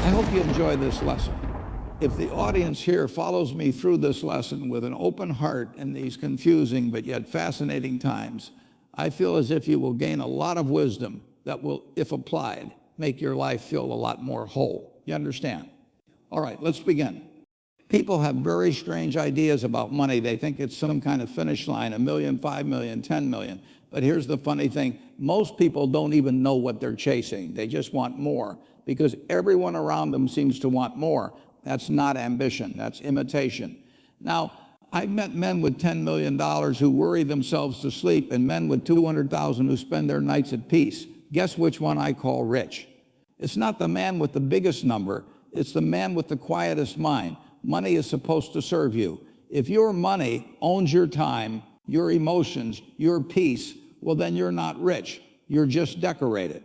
I hope you enjoy this lesson. If the audience here follows me through this lesson with an open heart in these confusing but yet fascinating times, I feel as if you will gain a lot of wisdom that will, if applied, make your life feel a lot more whole. You understand? All right, let's begin. People have very strange ideas about money. They think it's some kind of finish line, $1 million, $5 million, $10 million. But here's the funny thing. Most people don't even know what they're chasing. They just want more because everyone around them seems to want more. That's not ambition, that's imitation. Now, I've met men with $10 million who worry themselves to sleep and men with $200,000 who spend their nights at peace. Guess which one I call rich? It's not the man with the biggest number, it's the man with the quietest mind. Money is supposed to serve you. If your money owns your time, your emotions, your peace, well then you're not rich, you're just decorated.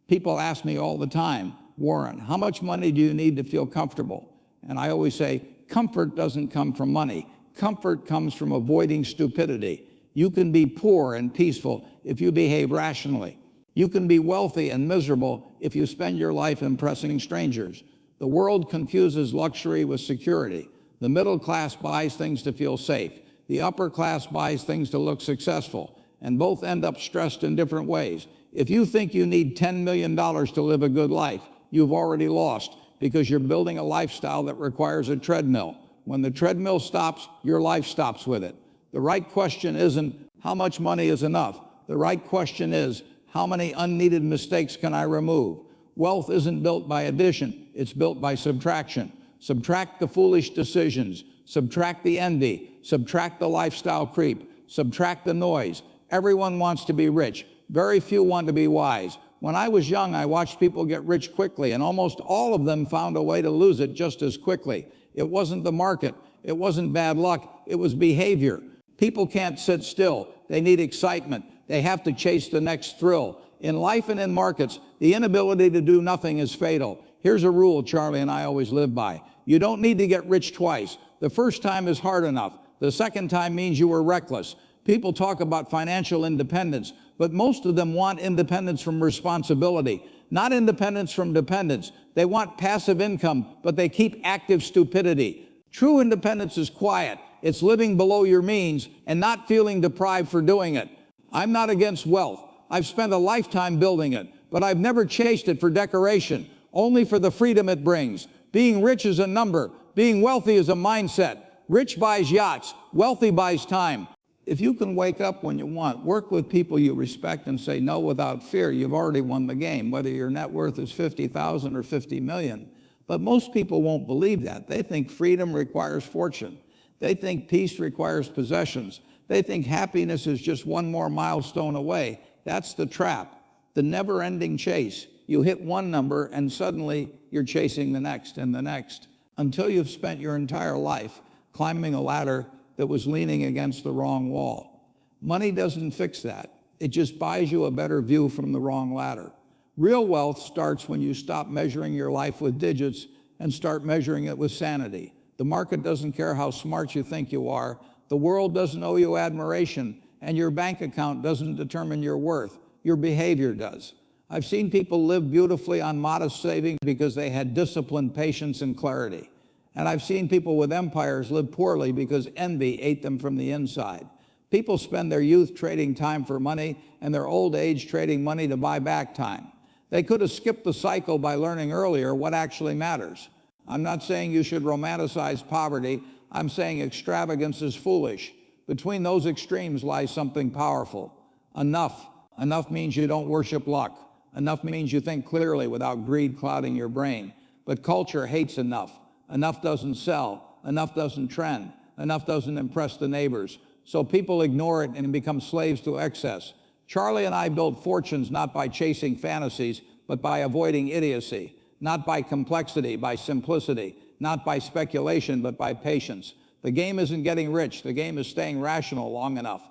People ask me all the time, Warren, how much money do you need to feel comfortable? And I always say, comfort doesn't come from money. Comfort comes from avoiding stupidity. You can be poor and peaceful if you behave rationally. You can be wealthy and miserable if you spend your life impressing strangers. The world confuses luxury with security. The middle class buys things to feel safe. The upper class buys things to look successful. And both end up stressed in different ways. If you think you need $10 million to live a good life, you've already lost because you're building a lifestyle that requires a treadmill. When the treadmill stops, your life stops with it. The right question isn't how much money is enough. The right question is how many unneeded mistakes can I remove? Wealth isn't built by addition, it's built by subtraction. Subtract the foolish decisions, subtract the envy, subtract the lifestyle creep, subtract the noise. Everyone wants to be rich. Very few want to be wise. When I was young, I watched people get rich quickly, and almost all of them found a way to lose it just as quickly. It wasn't the market, it wasn't bad luck, it was behavior. People can't sit still. They need excitement. They have to chase the next thrill. In life and in markets, the inability to do nothing is fatal. Here's a rule Charlie and I always live by. You don't need to get rich twice. The first time is hard enough. The second time means you were reckless. People talk about financial independence, but most of them want independence from responsibility, not independence from dependence. They want passive income, but they keep active stupidity. True independence is quiet. It's living below your means and not feeling deprived for doing it. I'm not against wealth. I've spent a lifetime building it, but I've never chased it for decoration, only for the freedom it brings. Being rich is a number. Being wealthy is a mindset. Rich buys yachts. Wealthy buys time. If you can wake up when you want, work with people you respect and say no without fear, you've already won the game, whether your net worth is 50,000 or 50 million. But most people won't believe that. They think freedom requires fortune. They think peace requires possessions. They think happiness is just one more milestone away. That's the trap, the never-ending chase. You hit one number and suddenly you're chasing the next and the next until you've spent your entire life climbing a ladder that was leaning against the wrong wall. Money doesn't fix that. It just buys you a better view from the wrong ladder. Real wealth starts when you stop measuring your life with digits and start measuring it with sanity. The market doesn't care how smart you think you are. The world doesn't owe you admiration, and your bank account doesn't determine your worth. Your behavior does. I've seen people live beautifully on modest savings because they had discipline, patience, and clarity. And I've seen people with empires live poorly because envy ate them from the inside. People spend their youth trading time for money and their old age trading money to buy back time. They could have skipped the cycle by learning earlier what actually matters. I'm not saying you should romanticize poverty. I'm saying extravagance is foolish. Between those extremes lies something powerful. Enough. Enough means you don't worship luck. Enough means you think clearly without greed clouding your brain. But culture hates enough. Enough doesn't sell. Enough doesn't trend. Enough doesn't impress the neighbors. So people ignore it and become slaves to excess. Charlie and I built fortunes not by chasing fantasies, but by avoiding idiocy. Not by complexity, by simplicity. Not by speculation, but by patience. The game isn't getting rich. The game is staying rational long enough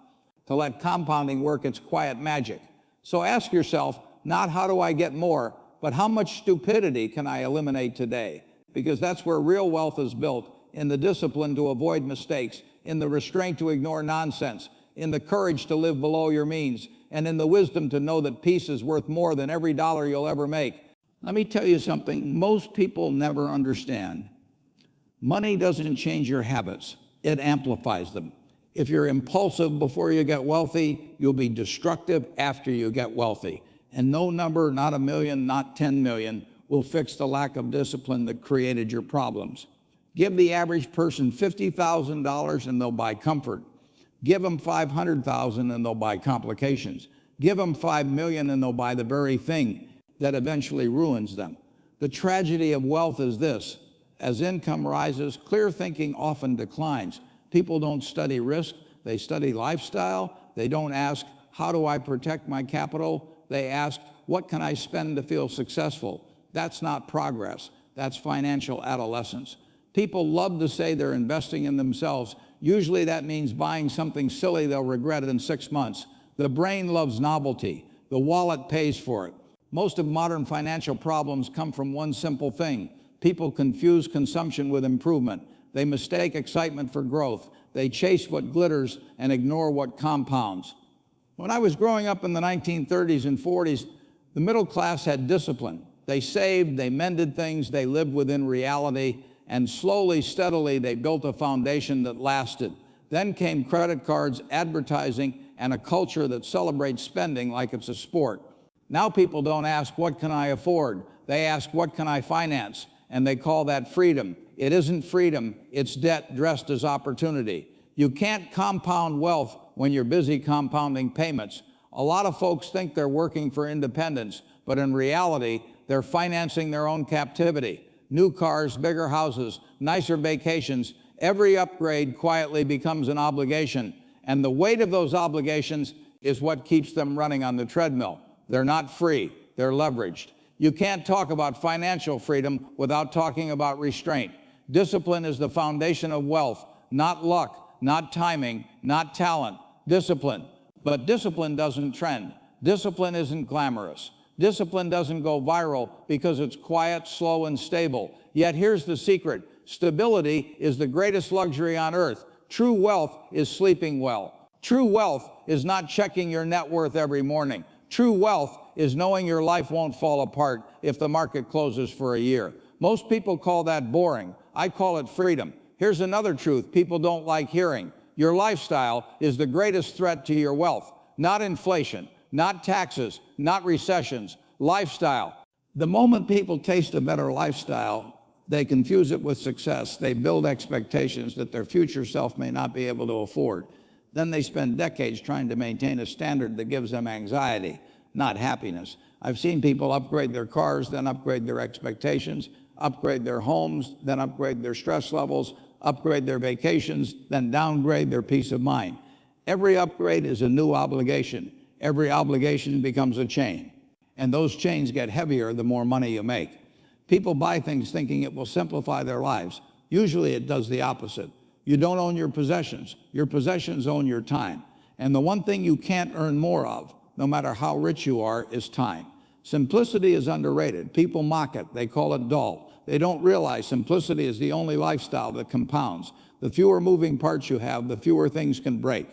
to let compounding work its quiet magic. So ask yourself, not how do I get more, but how much stupidity can I eliminate today? Because that's where real wealth is built, in the discipline to avoid mistakes, in the restraint to ignore nonsense, in the courage to live below your means, and in the wisdom to know that peace is worth more than every dollar you'll ever make. Let me tell you something most people never understand. Money doesn't change your habits, it amplifies them. If you're impulsive before you get wealthy, you'll be destructive after you get wealthy. And no number, not 1 million, not 10 million, will fix the lack of discipline that created your problems. Give the average person $50,000 and they'll buy comfort. Give them $500,000 and they'll buy complications. Give them $5 million and they'll buy the very thing that eventually ruins them. The tragedy of wealth is this: as income rises, clear thinking often declines. People don't study risk, they study lifestyle. They don't ask, how do I protect my capital? They ask, what can I spend to feel successful? That's not progress, that's financial adolescence. People love to say they're investing in themselves. Usually that means buying something silly they'll regret in 6 months. The brain loves novelty. The wallet pays for it. Most of modern financial problems come from one simple thing. People confuse consumption with improvement. They mistake excitement for growth. They chase what glitters and ignore what compounds. When I was growing up in the 1930s and 40s, the middle class had discipline. They saved, they mended things, they lived within reality, and slowly, steadily, they built a foundation that lasted. Then came credit cards, advertising, and a culture that celebrates spending like it's a sport. Now people don't ask, what can I afford? They ask, what can I finance? And they call that freedom. It isn't freedom, it's debt dressed as opportunity. You can't compound wealth when you're busy compounding payments. A lot of folks think they're working for independence, but in reality, they're financing their own captivity. New cars, bigger houses, nicer vacations, every upgrade quietly becomes an obligation. And the weight of those obligations is what keeps them running on the treadmill. They're not free, they're leveraged. You can't talk about financial freedom without talking about restraint. Discipline is the foundation of wealth, not luck, not timing, not talent. Discipline. But discipline doesn't trend. Discipline isn't glamorous. Discipline doesn't go viral because it's quiet, slow, and stable. Yet here's the secret. Stability is the greatest luxury on earth. True wealth is sleeping well. True wealth is not checking your net worth every morning. True wealth is knowing your life won't fall apart if the market closes for a year. Most people call that boring. I call it freedom. Here's another truth people don't like hearing. Your lifestyle is the greatest threat to your wealth, not inflation, not taxes, not recessions, lifestyle. The moment people taste a better lifestyle, they confuse it with success. They build expectations that their future self may not be able to afford. Then they spend decades trying to maintain a standard that gives them anxiety, not happiness. I've seen people upgrade their cars, then upgrade their expectations, upgrade their homes, then upgrade their stress levels, upgrade their vacations, then downgrade their peace of mind. Every upgrade is a new obligation. Every obligation becomes a chain. And those chains get heavier the more money you make. People buy things thinking it will simplify their lives. Usually it does the opposite. You don't own your possessions. Your possessions own your time. And the one thing you can't earn more of, no matter how rich you are, is time. Simplicity is underrated. People mock it. They call it dull. They don't realize simplicity is the only lifestyle that compounds. The fewer moving parts you have, the fewer things can break.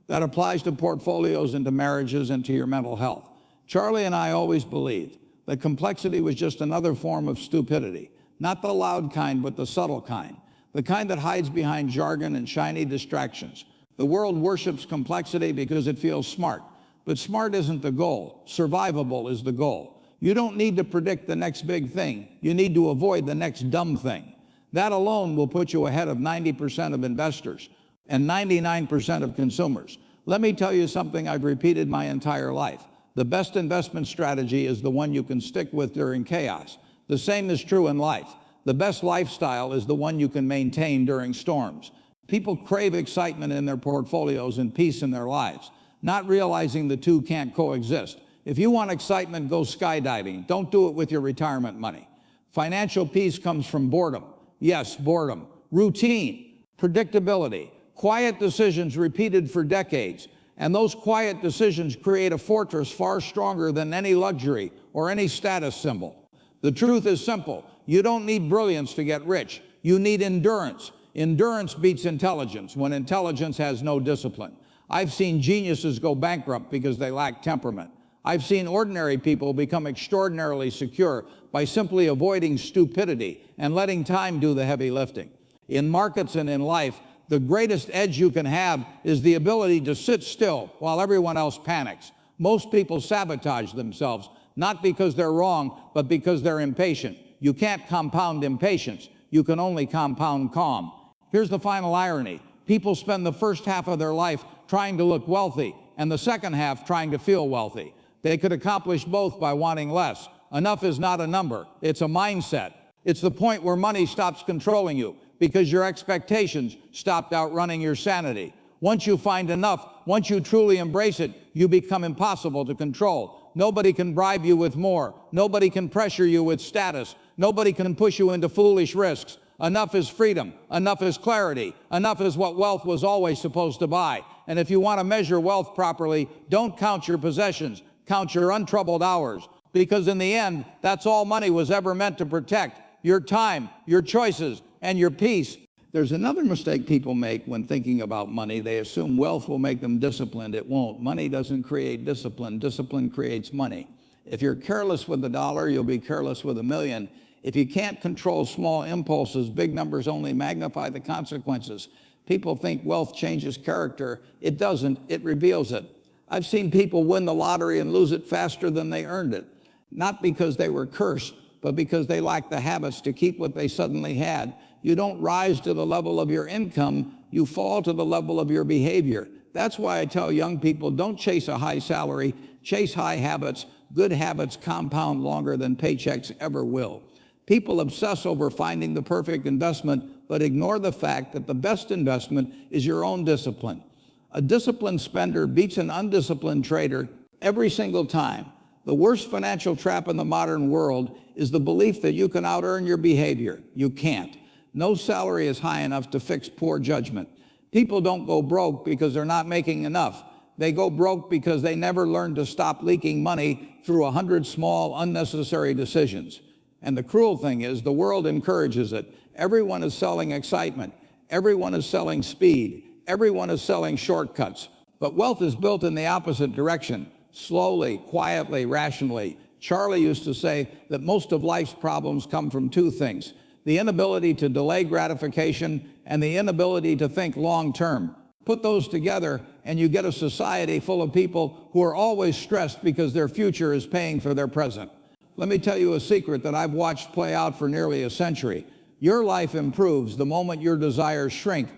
That applies to portfolios and to marriages and to your mental health. Charlie and I always believed that complexity was just another form of stupidity. Not the loud kind, but the subtle kind. The kind that hides behind jargon and shiny distractions. The world worships complexity because it feels smart. But smart isn't the goal. Survivable is the goal. You don't need to predict the next big thing. You need to avoid the next dumb thing. That alone will put you ahead of 90% of investors and 99% of consumers. Let me tell you something I've repeated my entire life. The best investment strategy is the one you can stick with during chaos. The same is true in life. The best lifestyle is the one you can maintain during storms. People crave excitement in their portfolios and peace in their lives, not realizing the two can't coexist. If you want excitement, go skydiving. Don't do it with your retirement money. Financial peace comes from boredom. Yes, boredom. Routine, predictability, quiet decisions repeated for decades. And those quiet decisions create a fortress far stronger than any luxury or any status symbol. The truth is simple. You don't need brilliance to get rich. You need endurance. Endurance beats intelligence when intelligence has no discipline. I've seen geniuses go bankrupt because they lack temperament. I've seen ordinary people become extraordinarily secure by simply avoiding stupidity and letting time do the heavy lifting. In markets and in life, the greatest edge you can have is the ability to sit still while everyone else panics. Most people sabotage themselves, not because they're wrong, but because they're impatient. You can't compound impatience. You can only compound calm. Here's the final irony. People spend the first half of their life trying to look wealthy and the second half trying to feel wealthy. They could accomplish both by wanting less. Enough is not a number. It's a mindset. It's the point where money stops controlling you because your expectations stopped outrunning your sanity. Once you find enough, once you truly embrace it, you become impossible to control. Nobody can bribe you with more. Nobody can pressure you with status. Nobody can push you into foolish risks. Enough is freedom. Enough is clarity. Enough is what wealth was always supposed to buy. And if you want to measure wealth properly, don't count your possessions. Count your untroubled hours. Because in the end, that's all money was ever meant to protect. Your time, your choices, and your peace. There's another mistake people make when thinking about money. They assume wealth will make them disciplined. It won't. Money doesn't create discipline. Discipline creates money. If you're careless with the dollar, you'll be careless with a million. If you can't control small impulses, big numbers only magnify the consequences. People think wealth changes character. It doesn't. It reveals it. I've seen people win the lottery and lose it faster than they earned it. Not because they were cursed, but because they lacked the habits to keep what they suddenly had. You don't rise to the level of your income, you fall to the level of your behavior. That's why I tell young people, don't chase a high salary, chase high habits. Good habits compound longer than paychecks ever will. People obsess over finding the perfect investment, but ignore the fact that the best investment is your own discipline. A disciplined spender beats an undisciplined trader every single time. The worst financial trap in the modern world is the belief that you can out-earn your behavior. You can't. No salary is high enough to fix poor judgment. People don't go broke because they're not making enough. They go broke because they never learned to stop leaking money through 100 small, unnecessary decisions. And the cruel thing is, the world encourages it. Everyone is selling excitement. Everyone is selling speed. Everyone is selling shortcuts. But wealth is built in the opposite direction. Slowly, quietly, rationally. Charlie used to say that most of life's problems come from two things: the inability to delay gratification and the inability to think long term. Put those together and you get a society full of people who are always stressed because their future is paying for their present. Let me tell you a secret that I've watched play out for nearly a century. Your life improves the moment your desires shrink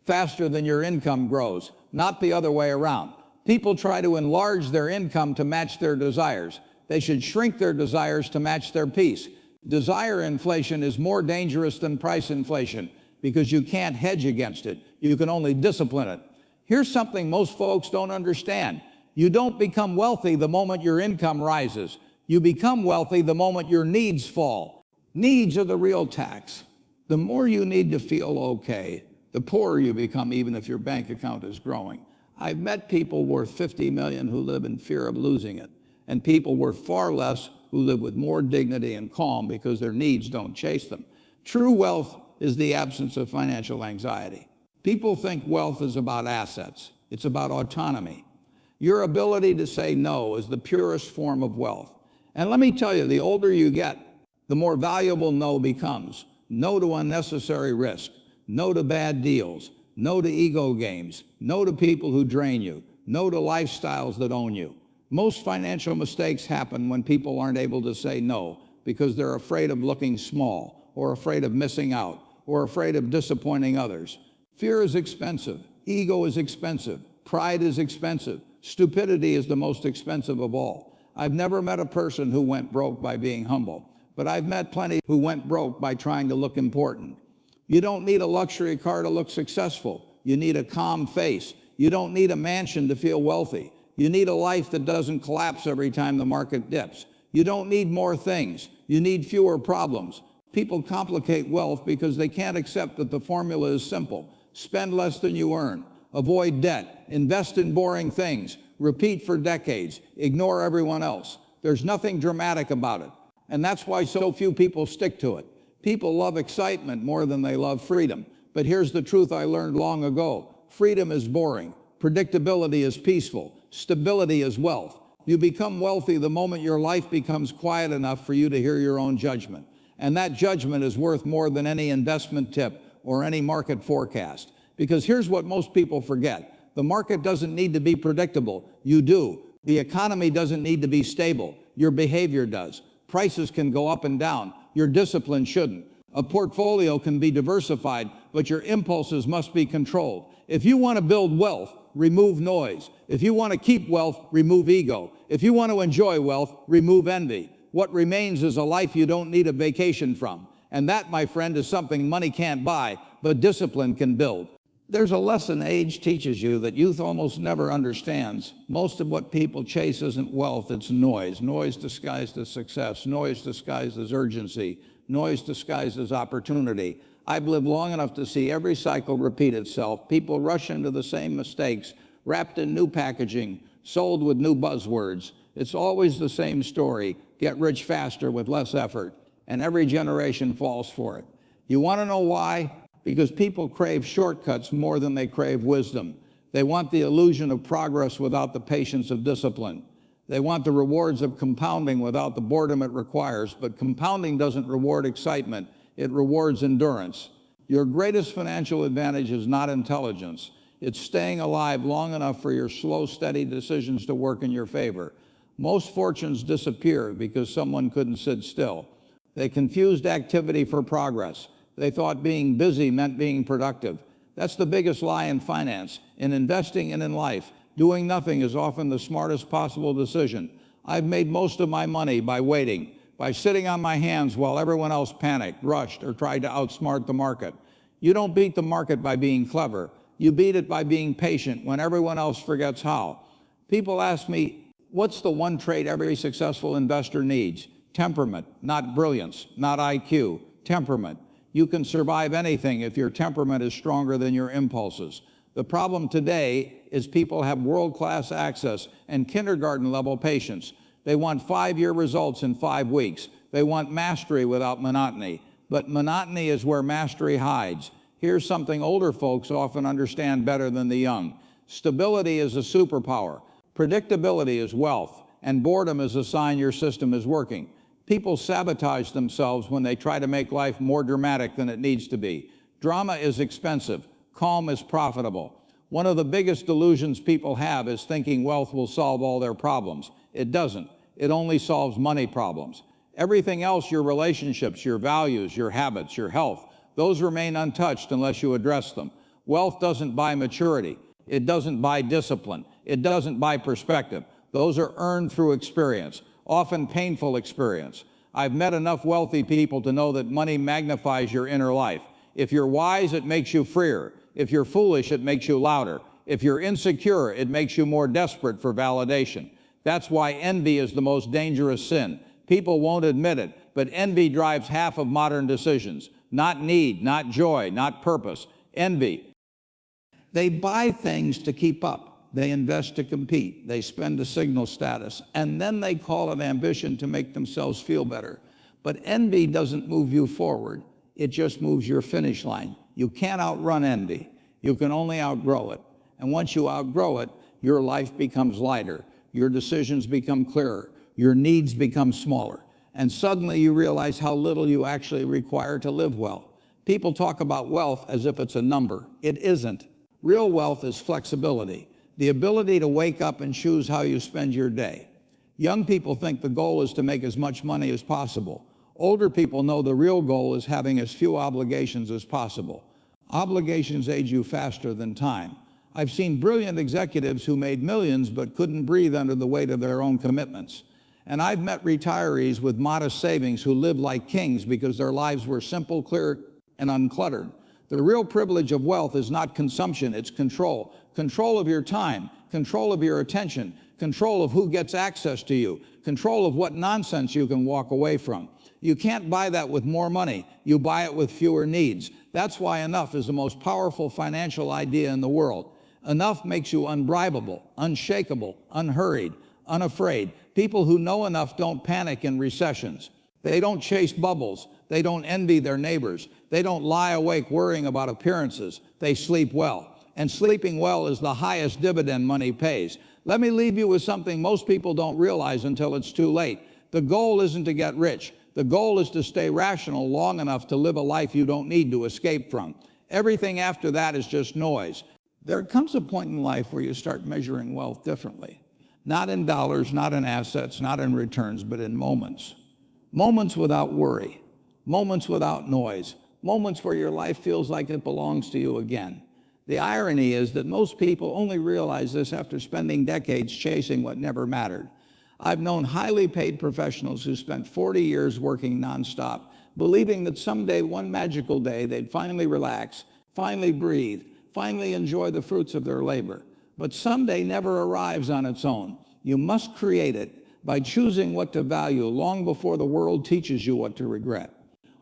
faster than your income grows, not the other way around. People try to enlarge their income to match their desires. They should shrink their desires to match their peace. Desire inflation is more dangerous than price inflation because you can't hedge against it. You can only discipline it. Here's something most folks don't understand. You don't become wealthy the moment your income rises. You become wealthy the moment your needs fall. Needs are the real tax. The more you need to feel okay, the poorer you become, even if your bank account is growing. I've met people worth 50 million who live in fear of losing it, and people worth far less who live with more dignity and calm because their needs don't chase them. True wealth is the absence of financial anxiety. People think wealth is about assets. It's about autonomy. Your ability to say no is the purest form of wealth. And let me tell you, the older you get, the more valuable no becomes. No to unnecessary risk. No to bad deals. No to ego games. No to people who drain you. No to lifestyles that own you. Most financial mistakes happen when people aren't able to say no because they're afraid of looking small, or afraid of missing out, or afraid of disappointing others. Fear is expensive. Ego is expensive. Pride is expensive. Stupidity is the most expensive of all. I've never met a person who went broke by being humble, but I've met plenty who went broke by trying to look important. You don't need a luxury car to look successful. You need a calm face. You don't need a mansion to feel wealthy. You need a life that doesn't collapse every time the market dips. You don't need more things. You need fewer problems. People complicate wealth because they can't accept that the formula is simple. Spend less than you earn. Avoid debt. Invest in boring things. Repeat for decades. Ignore everyone else. There's nothing dramatic about it. And that's why so few people stick to it. People love excitement more than they love freedom. But here's the truth I learned long ago. Freedom is boring. Predictability is peaceful. Stability is wealth. You become wealthy the moment your life becomes quiet enough for you to hear your own judgment. And that judgment is worth more than any investment tip or any market forecast. Because here's what most people forget. The market doesn't need to be predictable. You do. The economy doesn't need to be stable. Your behavior does. Prices can go up and down. Your discipline shouldn't. A portfolio can be diversified, but your impulses must be controlled. If you want to build wealth, remove noise. If you want to keep wealth, remove ego. If you want to enjoy wealth, remove envy. What remains is a life you don't need a vacation from. And that, my friend, is something money can't buy, but discipline can build. There's a lesson age teaches you that youth almost never understands. Most of what people chase isn't wealth, it's noise. Noise disguised as success, noise disguised as urgency, noise disguised as opportunity. I've lived long enough to see every cycle repeat itself. People rush into the same mistakes, wrapped in new packaging, sold with new buzzwords. It's always the same story. Get rich faster with less effort. And every generation falls for it. You want to know why? Because people crave shortcuts more than they crave wisdom. They want the illusion of progress without the patience of discipline. They want the rewards of compounding without the boredom it requires, but compounding doesn't reward excitement, it rewards endurance. Your greatest financial advantage is not intelligence. It's staying alive long enough for your slow, steady decisions to work in your favor. Most fortunes disappear because someone couldn't sit still. They confused activity for progress. They thought being busy meant being productive. That's the biggest lie in finance, in investing and in life. Doing nothing is often the smartest possible decision. I've made most of my money by waiting, by sitting on my hands while everyone else panicked, rushed, or tried to outsmart the market. You don't beat the market by being clever. You beat it by being patient when everyone else forgets how. People ask me, what's the one trait every successful investor needs? Temperament, not brilliance, not IQ, temperament. You can survive anything if your temperament is stronger than your impulses. The problem today is people have world-class access and kindergarten-level patience. They want 5-year results in 5 weeks. They want mastery without monotony. But monotony is where mastery hides. Here's something older folks often understand better than the young. Stability is a superpower. Predictability is wealth. And boredom is a sign your system is working. People sabotage themselves when they try to make life more dramatic than it needs to be. Drama is expensive. Calm is profitable. One of the biggest delusions people have is thinking wealth will solve all their problems. It doesn't. It only solves money problems. Everything else, your relationships, your values, your habits, your health, those remain untouched unless you address them. Wealth doesn't buy maturity. It doesn't buy discipline. It doesn't buy perspective. Those are earned through experience, often painful experience. I've met enough wealthy people to know that money magnifies your inner life. If you're wise, it makes you freer. If you're foolish, it makes you louder. If you're insecure, it makes you more desperate for validation. That's why envy is the most dangerous sin. People won't admit it, but envy drives half of modern decisions. Not need, not joy, not purpose. Envy. They buy things to keep up. They invest to compete. They spend to signal status. And then they call it ambition to make themselves feel better. But envy doesn't move you forward. It just moves your finish line. You can't outrun envy. You can only outgrow it. And once you outgrow it, your life becomes lighter. Your decisions become clearer. Your needs become smaller. And suddenly you realize how little you actually require to live well. People talk about wealth as if it's a number. It isn't. Real wealth is flexibility, the ability to wake up and choose how you spend your day. Young people think the goal is to make as much money as possible. Older people know the real goal is having as few obligations as possible. Obligations age you faster than time. I've seen brilliant executives who made millions but couldn't breathe under the weight of their own commitments. And I've met retirees with modest savings who lived like kings because their lives were simple, clear, and uncluttered. The real privilege of wealth is not consumption, it's control. Control of your time, control of your attention, control of who gets access to you, control of what nonsense you can walk away from. You can't buy that with more money. You buy it with fewer needs. That's why enough is the most powerful financial idea in the world. Enough makes you unbribable, unshakable, unhurried, unafraid. People who know enough don't panic in recessions. They don't chase bubbles. They don't envy their neighbors. They don't lie awake worrying about appearances. They sleep well. And sleeping well is the highest dividend money pays. Let me leave you with something most people don't realize until it's too late. The goal isn't to get rich. The goal is to stay rational long enough to live a life you don't need to escape from. Everything after that is just noise. There comes a point in life where you start measuring wealth differently. Not in dollars, not in assets, not in returns, but in moments. Moments without worry. Moments without noise. Moments where your life feels like it belongs to you again. The irony is that most people only realize this after spending decades chasing what never mattered. I've known highly paid professionals who spent 40 years working nonstop, believing that someday, one magical day, they'd finally relax, finally breathe, finally enjoy the fruits of their labor. But someday never arrives on its own. You must create it by choosing what to value long before the world teaches you what to regret.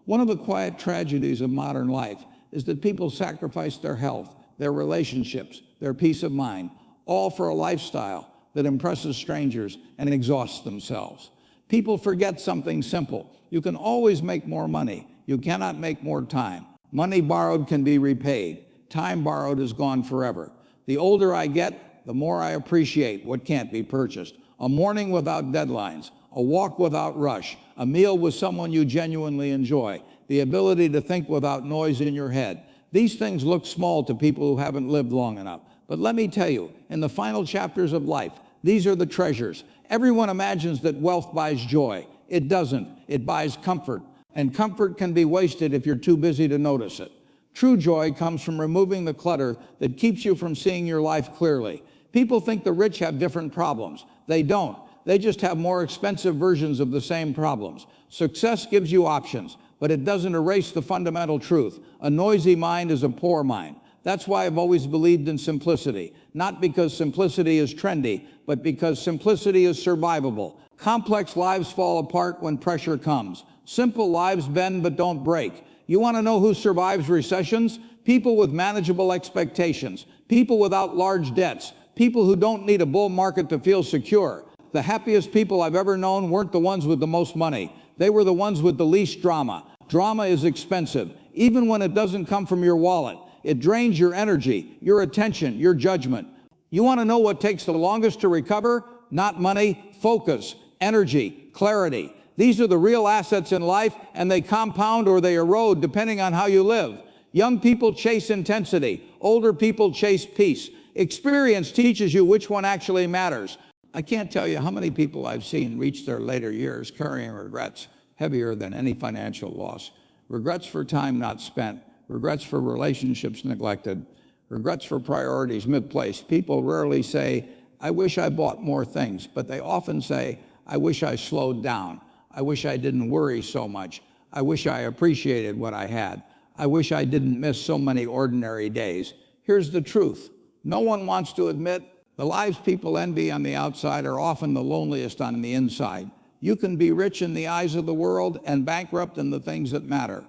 One of the quiet tragedies of modern life is that people sacrifice their health, their relationships, their peace of mind, all for a lifestyle that impresses strangers and exhausts themselves. People forget something simple. You can always make more money. You cannot make more time. Money borrowed can be repaid. Time borrowed is gone forever. The older I get, the more I appreciate what can't be purchased. A morning without deadlines, a walk without rush, a meal with someone you genuinely enjoy, the ability to think without noise in your head. These things look small to people who haven't lived long enough. But let me tell you, in the final chapters of life, these are the treasures. Everyone imagines that wealth buys joy. It doesn't. It buys comfort. And comfort can be wasted if you're too busy to notice it. True joy comes from removing the clutter that keeps you from seeing your life clearly. People think the rich have different problems. They don't. They just have more expensive versions of the same problems. Success gives you options, but it doesn't erase the fundamental truth. A noisy mind is a poor mind. That's why I've always believed in simplicity. Not because simplicity is trendy, but because simplicity is survivable. Complex lives fall apart when pressure comes. Simple lives bend but don't break. You want to know who survives recessions? People with manageable expectations. People without large debts. People who don't need a bull market to feel secure. The happiest people I've ever known weren't the ones with the most money. They were the ones with the least drama. Drama is expensive, even when it doesn't come from your wallet. It drains your energy, your attention, your judgment. You want to know what takes the longest to recover? Not money, focus, energy, clarity. These are the real assets in life, and they compound or they erode depending on how you live. Young people chase intensity. Older people chase peace. Experience teaches you which one actually matters. I can't tell you how many people I've seen reach their later years carrying regrets heavier than any financial loss. Regrets for time not spent. Regrets for relationships neglected. Regrets for priorities misplaced. People rarely say, I wish I bought more things, but they often say, I wish I slowed down. I wish I didn't worry so much. I wish I appreciated what I had. I wish I didn't miss so many ordinary days. Here's the truth. No one wants to admit the lives people envy on the outside are often the loneliest on the inside. You can be rich in the eyes of the world and bankrupt in the things that matter.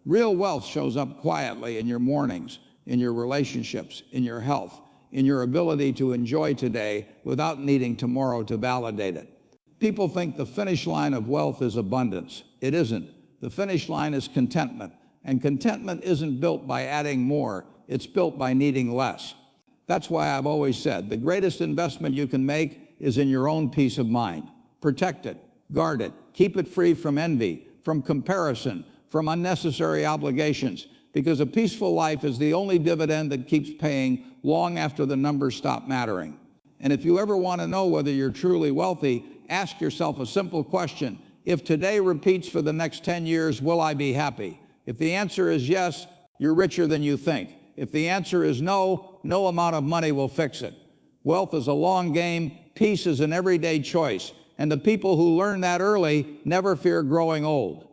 Real wealth shows up quietly in your mornings, in your relationships, in your health, in your ability to enjoy today without needing tomorrow to validate it. People think the finish line of wealth is abundance. It isn't. The finish line is contentment. And contentment isn't built by adding more. It's built by needing less. That's why I've always said the greatest investment you can make is in your own peace of mind. Protect it, guard it, keep it free from envy, from comparison, from unnecessary obligations, because a peaceful life is the only dividend that keeps paying long after the numbers stop mattering. And if you ever want to know whether you're truly wealthy, ask yourself a simple question. If today repeats for the next 10 years, will I be happy? If the answer is yes, you're richer than you think. If the answer is no, no amount of money will fix it. Wealth is a long game. Peace is an everyday choice. And the people who learn that early never fear growing old.